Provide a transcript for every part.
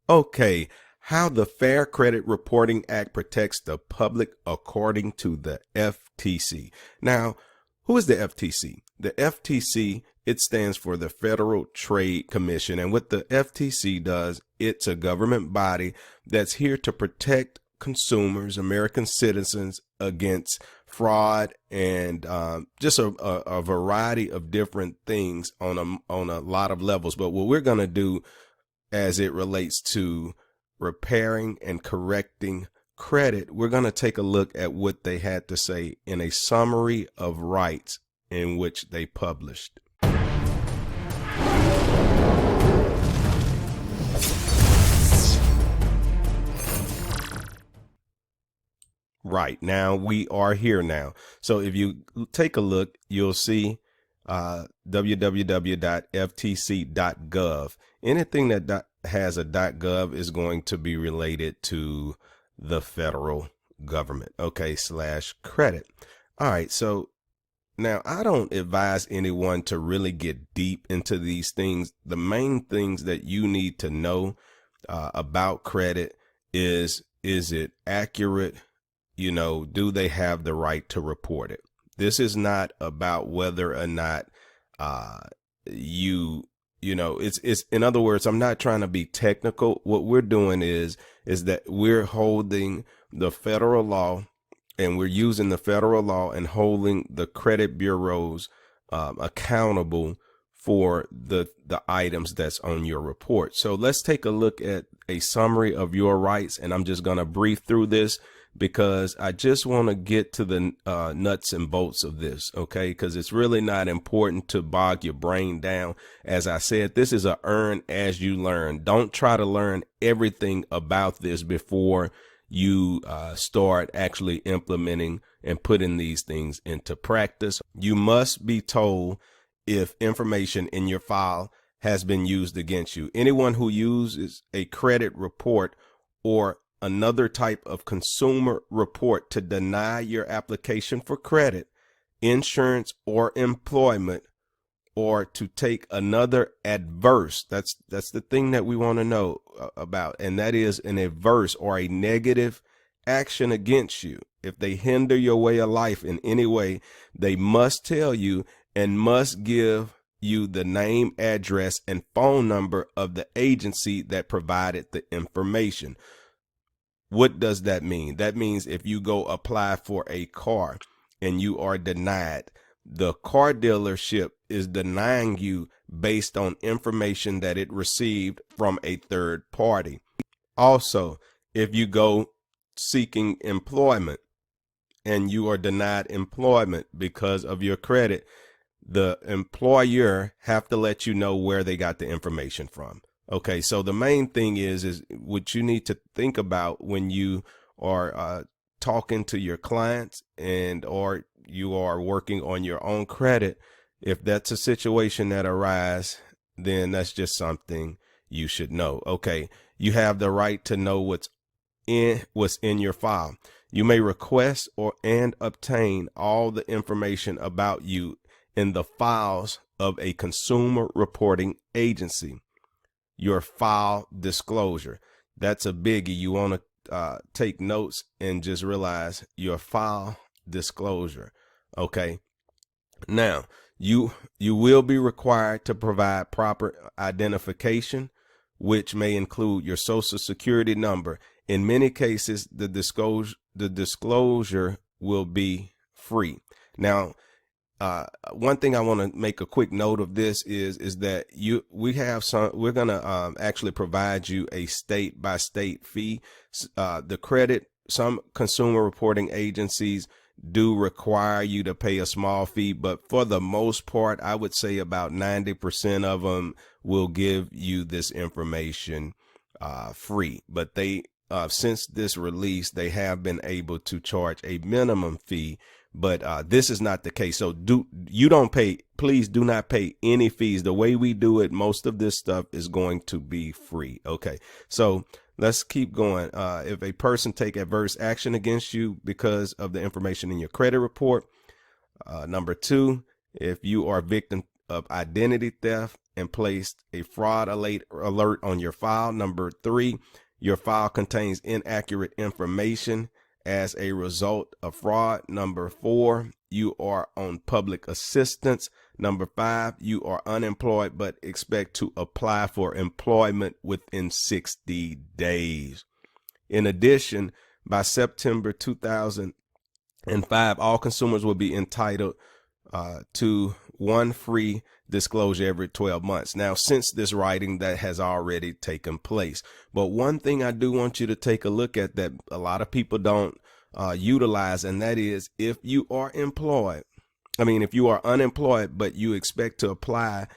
Okay, how the Fair Credit Reporting Act protects the public according to the FTC. Now, who is the FTC? The FTC, it stands for the Federal Trade Commission. And what the FTC does, it's a government body that's here to protect consumers, American citizens, against fraud and just a variety of different things on a lot of levels. But what we're going to do as it relates to repairing and correcting credit, we're going to take a look at what they had to say in a summary of rights in which they published. Right, now we are here now. So if you take a look, you'll see www.ftc.gov. Anything that has a .gov is going to be related to the federal government. Okay, /credit. All right, so now I don't advise anyone to really get deep into these things. The main things that you need to know about credit is it accurate? You know, do they have the right to report it? This is not about whether or not you know, it's in other words, I'm not trying to be technical. What we're doing is that we're holding the federal law, and we're using the federal law and holding the credit bureaus accountable for the items that's on your report. So let's take a look at a summary of your rights, and I'm just going to brief through this because I just want to get to the nuts and bolts of this, okay? Because it's really not important to bog your brain down. As I said, this is a earn as you learn. Don't try to learn everything about this before you start actually implementing and putting these things into practice. You must be told if information in your file has been used against you. Anyone who uses a credit report or another type of consumer report to deny your application for credit, insurance, or employment, or to take another adverse, that's the thing that we want to know about, and that is an adverse or a negative action against you. If they hinder your way of life in any way, they must tell you and must give you the name, address, and phone number of the agency that provided the information. What does that mean? That means if you go apply for a car and you are denied, the car dealership is denying you based on information that it received from a third party. Also, if you go seeking employment and you are denied employment because of your credit, the employer have to let you know where they got the information from. Okay, so the main thing is what you need to think about when you are talking to your clients and or you are working on your own credit. If that's a situation that arises, then that's just something you should know. Okay, you have the right to know what's in your file. You may request and obtain all the information about you in the files of a consumer reporting agency. Your file disclosure, that's a biggie. You want to take notes and just realize your file disclosure. Okay, now you will be required to provide proper identification, which may include your social security number. In many cases, the disclosure will be free. Now, one thing I want to make a quick note of this is that we're going to actually provide you a state by state fee. Some consumer reporting agencies do require you to pay a small fee, but for the most part, I would say about 90% of them will give you this information free. But since this release, they have been able to charge a minimum fee. But this is not the case. So please do not pay any fees. The way we do it, most of this stuff is going to be free. Okay, so let's keep going. If a person take adverse action against you because of the information in your credit report. Number 2, if you are a victim of identity theft, and placed a fraud alert on your file. Number 3, your file contains inaccurate information as a result of fraud. Number 4, you are on public assistance. Number 5, you are unemployed but expect to apply for employment within 60 days. In addition, by September 2005, all consumers will be entitled to one free disclosure every 12 months. Now, since this writing, that has already taken place. But one thing I do want you to take a look at that a lot of people don't utilize, and that is if you are if you are unemployed, but you expect to apply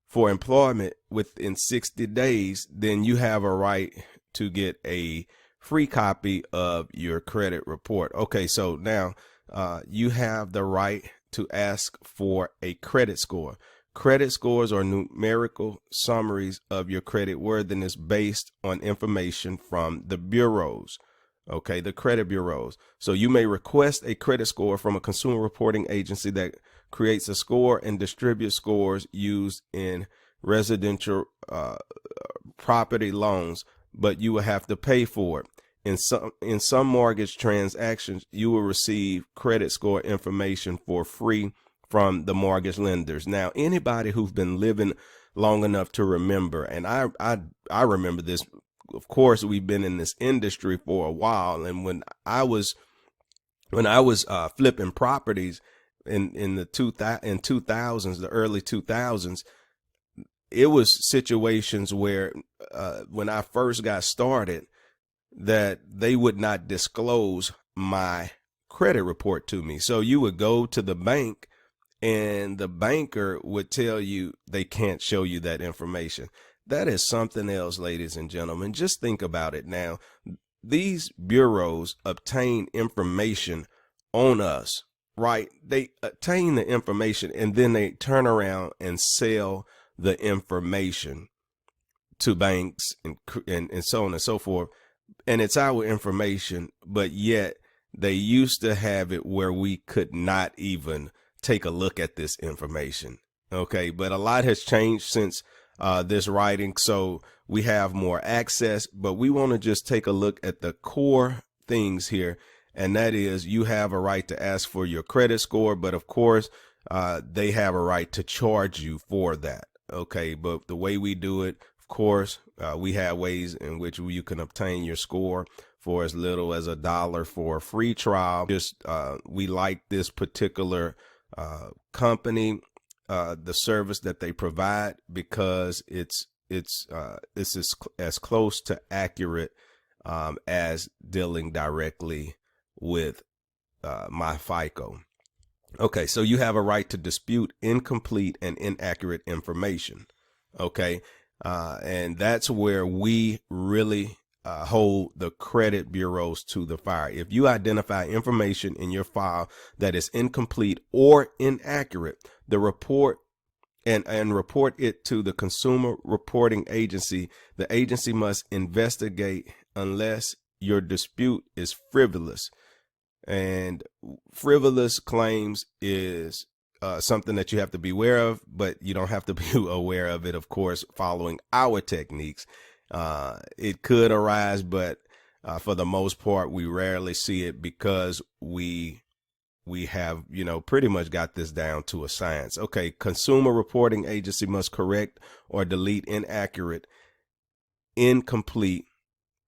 for employment within 60 days, then you have a right to get a free copy of your credit report. Okay, so now you have the right to ask for a credit score. Credit scores are numerical summaries of your credit worthiness based on information from the bureaus. Okay, the credit bureaus. So you may request a credit score from a consumer reporting agency that creates a score and distributes scores used in residential property loans, but you will have to pay for it. In some mortgage transactions, you will receive credit score information for free from the mortgage lenders. Now, anybody who's been living long enough to remember, and I remember this. Of course, we've been in this industry for a while, and when I was flipping properties in the 2000s, the early 2000s, it was situations where when I first got started, that they would not disclose my credit report to me. So you would go to the bank and the banker would tell you they can't show you that information. That is something else, ladies and gentlemen. Just think about it now. These bureaus obtain information on us, right? They obtain the information and then they turn around and sell the information to banks and so on and so forth. And it's our information, but yet they used to have it where we could not even take a look at this information. Okay, but a lot has changed since this writing, so we have more access, but we want to just take a look at the core things here, and that is you have a right to ask for your credit score, but of course they have a right to charge you for that. Okay, but the way we do it, of course, we have ways in which you can obtain your score for as little as $1 for a free trial. Just we like this particular company, the service that they provide, because it's as close to accurate as dealing directly with my FICO. Okay, so you have a right to dispute incomplete and inaccurate information. Okay, and that's where we really hold the credit bureaus to the fire. If you identify information in your file that is incomplete or inaccurate, the report and report it to the consumer reporting agency. The agency must investigate unless your dispute is frivolous. And frivolous claims is something that you have to be aware of, but you don't have to be aware of it, of course, following our techniques. It could arise, but for the most part, we rarely see it because we have, pretty much got this down to a science. Okay, consumer reporting agency must correct or delete inaccurate, incomplete,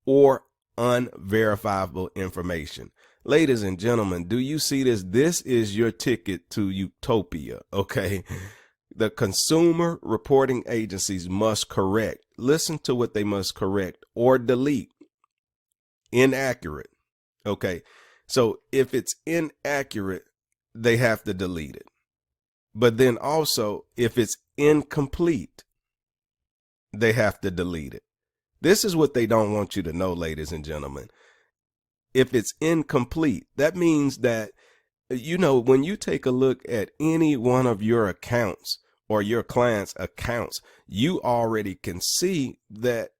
or unverifiable information. Ladies and gentlemen, do you see this? This is your ticket to utopia, okay? The consumer reporting agencies must correct. Listen to what they must correct or delete. Inaccurate. Okay. So if it's inaccurate, they have to delete it. But then also, if it's incomplete, they have to delete it. This is what they don't want you to know, ladies and gentlemen. If it's incomplete, that means that, when you take a look at any one of your accounts or your client's accounts, you already can see that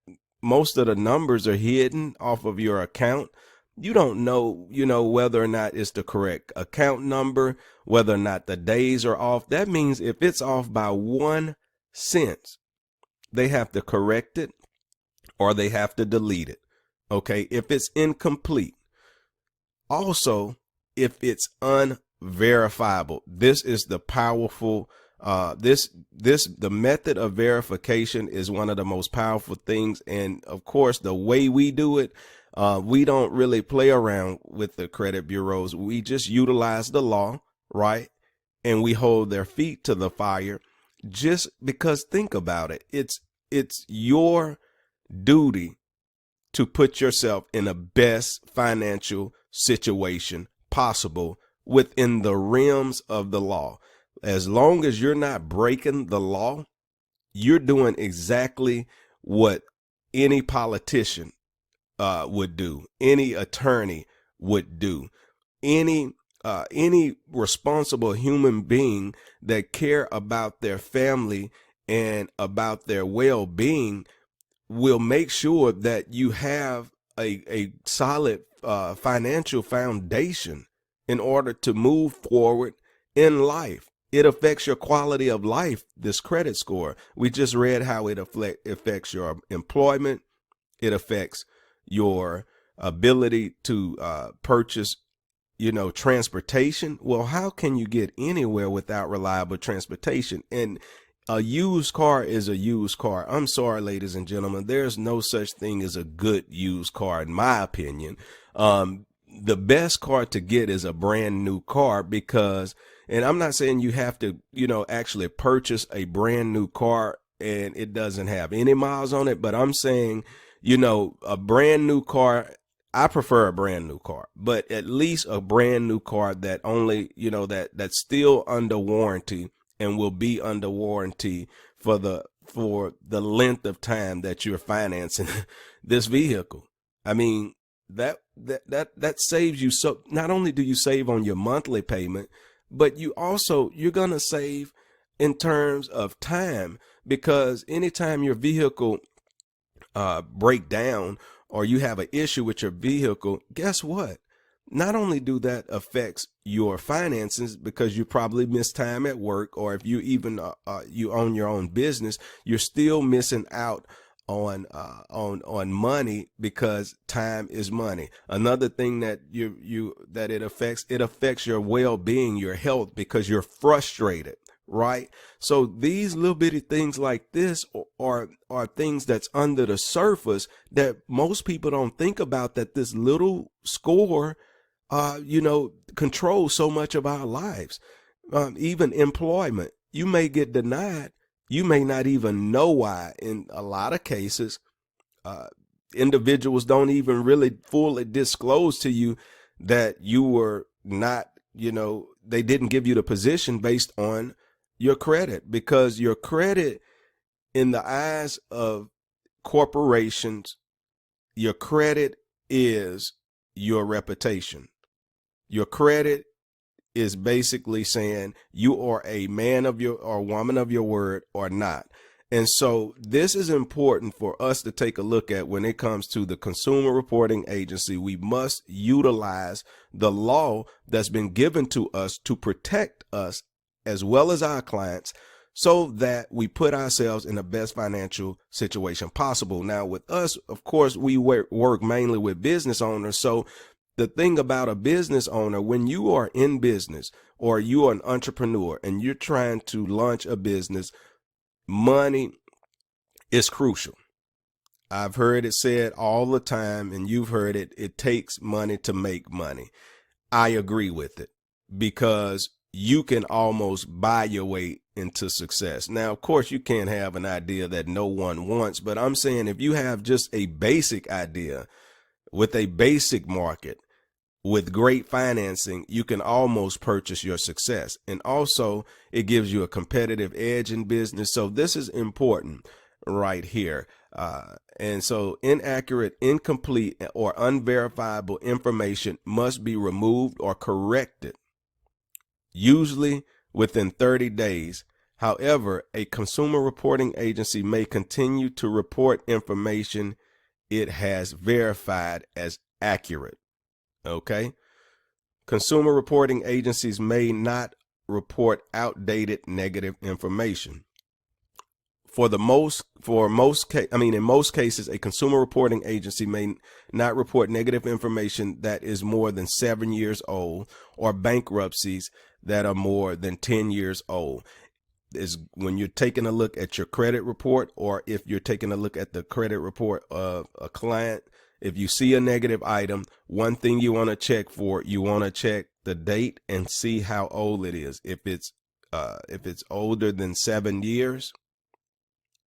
most of the numbers are hidden off of your account. You don't know, whether or not it's the correct account number, whether or not the days are off. That means if it's off by 1 sense, they have to correct it or they have to delete it. Okay, if it's incomplete. Also, if it's unverifiable, this is the powerful the method of verification is one of the most powerful things. And of course, the way we do it, we don't really play around with the credit bureaus. We just utilize the law, right? And we hold their feet to the fire, just because, think about it. It's your duty to put yourself in the best financial situation possible within the realms of the law. As long as you're not breaking the law, you're doing exactly what any politician would do, any attorney would do, any responsible human being that care about their family and about their well-being will make sure that you have a solid financial foundation in order to move forward in life. It affects your quality of life, this credit score. We just read how it affects your employment. It affects your ability to purchase, transportation. Well, how can you get anywhere without reliable transportation? And a used car is a used car. I'm sorry, ladies and gentlemen, there's no such thing as a good used car, in my opinion. The best car to get is a brand new car, because, and I'm not saying you have to, actually purchase a brand new car and it doesn't have any miles on it, but I'm saying, a brand new car, I prefer a brand new car, but at least a brand new car that only, that's still under warranty and will be under warranty for the length of time that you're financing this vehicle. I mean, that saves you. So not only do you save on your monthly payment, but you're going to save in terms of time, because anytime your vehicle break down or you have an issue with your vehicle, guess what? Not only do that affects your finances, because you probably miss time at work, or if you even you own your own business, you're still missing out on money, because time is money. Another thing that it affects your well-being, your health, because you're frustrated, right? So these little bitty things like this are things that's under the surface that most people don't think about, that this little score controls so much of our lives. Even employment, you may get denied. You may not even know why. In a lot of cases, individuals don't even really fully disclose to you that you were not, they didn't give you the position based on your credit, because your credit, in the eyes of corporations, your credit is your reputation. Your credit is basically saying you are a man of your or woman of your word or not. And so this is important for us to take a look at when it comes to the Consumer Reporting Agency. We must utilize the law that's been given to us to protect us as well as our clients, so that we put ourselves in the best financial situation possible. Now, with us, of course, we work mainly with business owners. So the thing about a business owner, when you are in business or you are an entrepreneur and you're trying to launch a business, money is crucial. I've heard it said all the time, and you've heard it, it takes money to make money. I agree with it, because you can almost buy your way into success. Now, of course, you can't have an idea that no one wants, but I'm saying if you have just a basic idea with a basic market, with great financing, you can almost purchase your success. And also, it gives you a competitive edge in business. So this is important right here. And so inaccurate, incomplete, or unverifiable information must be removed or corrected, usually within 30 days. However, a consumer reporting agency may continue to report information it has verified as accurate. Okay. Consumer reporting agencies may not report outdated negative information. in most cases, a consumer reporting agency may not report negative information that is more than 7 years old, or bankruptcies that are more than 10 years old. Is when you're taking a look at your credit report, or if you're taking a look at the credit report of a client, if you see a negative item, one thing you want to check for, you want to check the date and see how old it is. If it's older than 7 years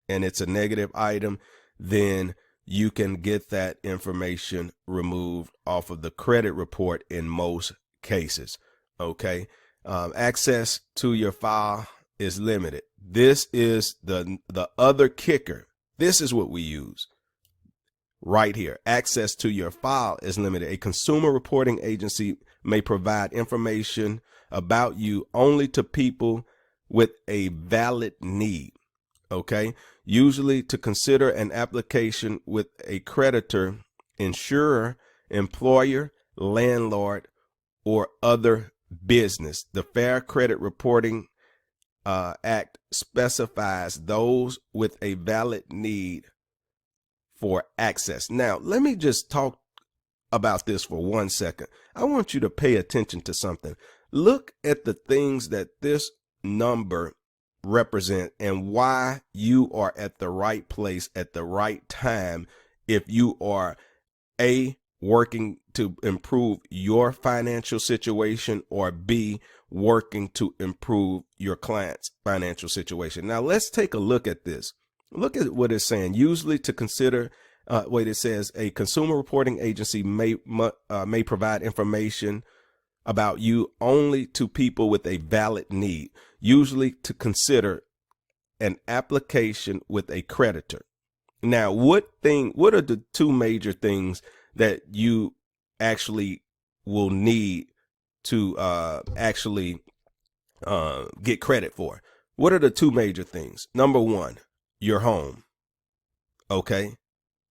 and it's a negative item, then you can get that information removed off of the credit report in most cases. Okay. Access to your file is limited. This is the other kicker. This is what we use right here. Access to your file is limited. A consumer reporting agency may provide information about you only to people with a valid need. Okay. Usually to consider an application with a creditor, insurer, employer, landlord, or other business. The Fair Credit Reporting Act specifies those with a valid need for access. Now, let me just talk about this for 1 second. I want you to pay attention to something. Look at the things that this number represent and why you are at the right place at the right time if you are working to improve your financial situation, or B, working to improve your client's financial situation. Now let's take a look at this. Look at what it's saying. Usually to consider, it says a consumer reporting agency may provide information about you only to people with a valid need, usually to consider an application with a creditor. Now, what are the two major things that you actually will need to get credit for? What are the two major things? Number one, your home. Okay.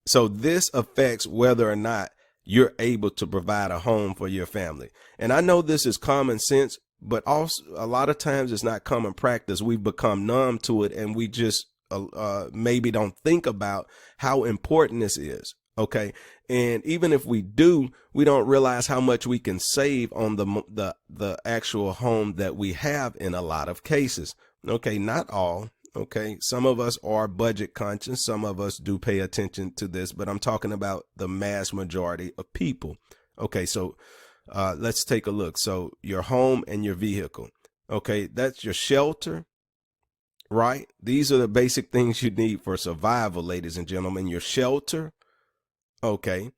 So this affects whether or not you're able to provide a home for your family. And I know this is common sense, but also a lot of times it's not common practice. We've become numb to it, and we just maybe don't think about how important this is. Okay. And even if we do, we don't realize how much we can save on the actual home that we have in a lot of cases. Okay. Not all. Okay. Some of us are budget conscious. Some of us do pay attention to this, but I'm talking about the mass majority of people. Okay. So let's take a look. So your home and your vehicle. Okay. That's your shelter, right? These are the basic things you need for survival, ladies and gentlemen. Your shelter. Okay.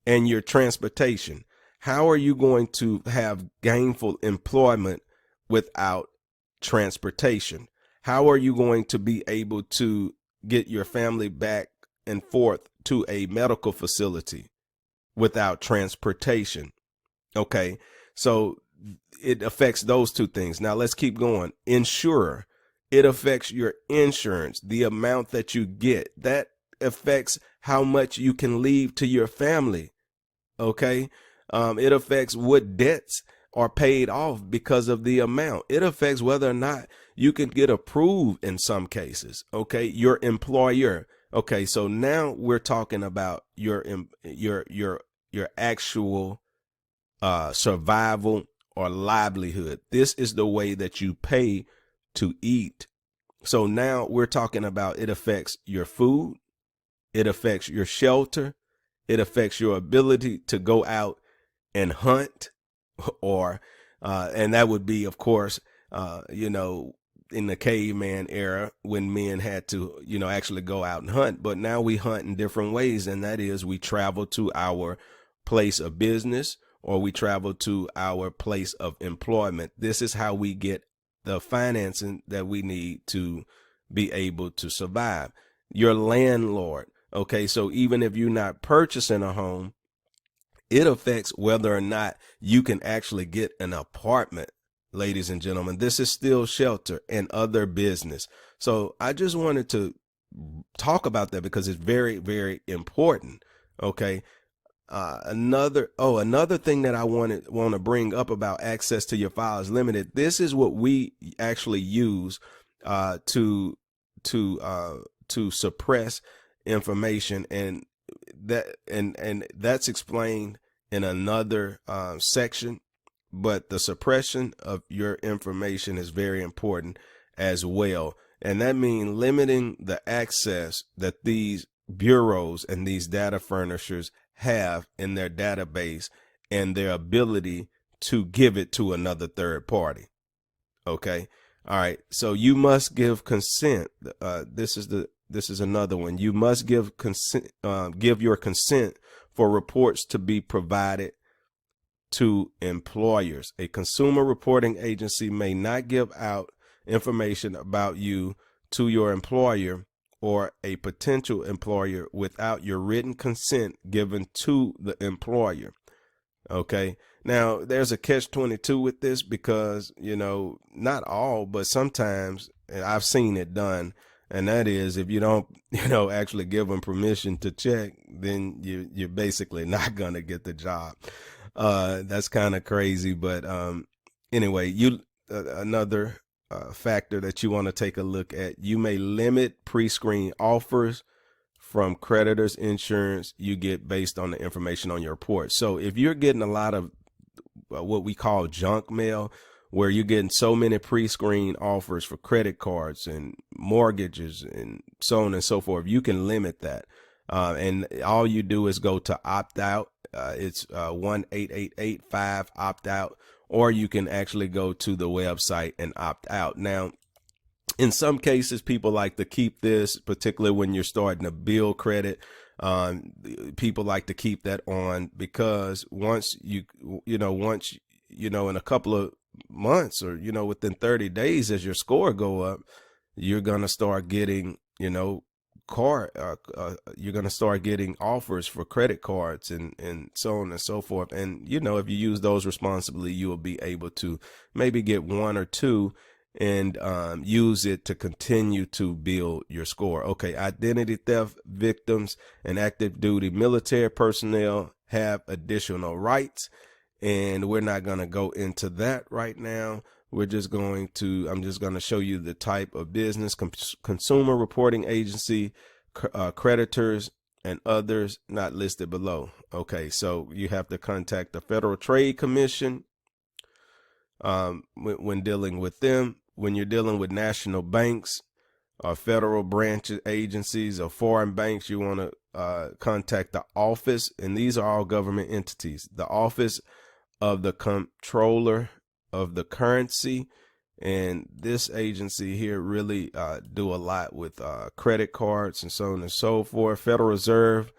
And your transportation. How are you going to have gainful employment without transportation? How are you going to be able to get your family back and forth to a medical facility without transportation? Okay. So it affects those two things. Now let's keep going. Insurer. It affects your insurance, the amount that you get. That affects how much you can leave to your family. Okay. It affects what debts are paid off because of the amount. It affects whether or not you can get approved in some cases. Okay. Your employer. Okay. So now we're talking about your actual survival or livelihood. This is the way that you pay to eat. So now we're talking about, it affects your food. It affects your shelter. It affects your ability to go out and hunt, or, and that would be, of course, in the caveman era when men had to, actually go out and hunt. But now we hunt in different ways. And that is, we travel to our place of business, or we travel to our place of employment. This is how we get the financing that we need to be able to survive. Your landlord. Okay. So even if you're not purchasing a home, it affects whether or not you can actually get an apartment. Ladies and gentlemen, this is still shelter and other business. So I just wanted to talk about that because it's very, very important. Okay. Another thing that I want to bring up about access to your file is limited. This is what we actually use to to suppress information, and that's explained in another section. But the suppression of your information is very important as well, and that means limiting the access that these bureaus and these data furnishers have in their database and their ability to give it to another third party. Okay. All right. So you must give consent. This is another one. You must give consent, give your consent for reports to be provided to employers. A consumer reporting agency may not give out information about you to your employer or a potential employer without your written consent given to the employer. Okay. Now there's a catch-22 with this, because, not all, but sometimes I've seen it done. And that is, if you don't, actually give them permission to check, then you're basically not going to get the job. That's kind of crazy. But anyway, another factor that you want to take a look at, you may limit pre-screen offers from creditors' insurance you get based on the information on your report. So if you're getting a lot of what we call junk mail, where you're getting so many pre-screen offers for credit cards and mortgages and so on and so forth, you can limit that. And all you do is go to opt out. It's 1-888-5 opt out, or you can actually go to the website and opt out. Now, in some cases, people like to keep this, particularly when you're starting to build credit. People like to keep that on, because once in a couple of months, or, within 30 days, as your score go up, you're going to start getting, you're going to start getting offers for credit cards and so on and so forth. And, if you use those responsibly, you will be able to maybe get one or two and use it to continue to build your score. Okay, identity theft victims and active duty military personnel have additional rights, and we're not going to go into that right now. I'm just going to show you the type of business: consumer reporting agency, creditors, and others not listed below. Okay, so you have to contact the Federal Trade Commission when dealing with them. When you're dealing with national banks or federal branch agencies or foreign banks, you want to contact the office, and these are all government entities, the Office of the Comptroller of the Currency. And this agency here really do a lot with credit cards and so on and so forth. Federal Reserve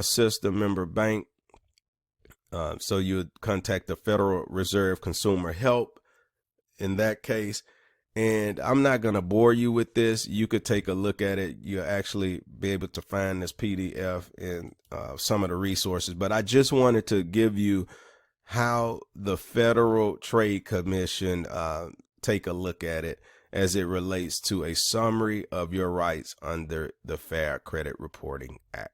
System member bank. So you would contact the Federal Reserve Consumer Help in that case. And I'm not going to bore you with this. You could take a look at it. You'll actually be able to find this PDF and some of the resources. But I just wanted to give you how the Federal Trade Commission take a look at it as it relates to a summary of your rights under the Fair Credit Reporting Act.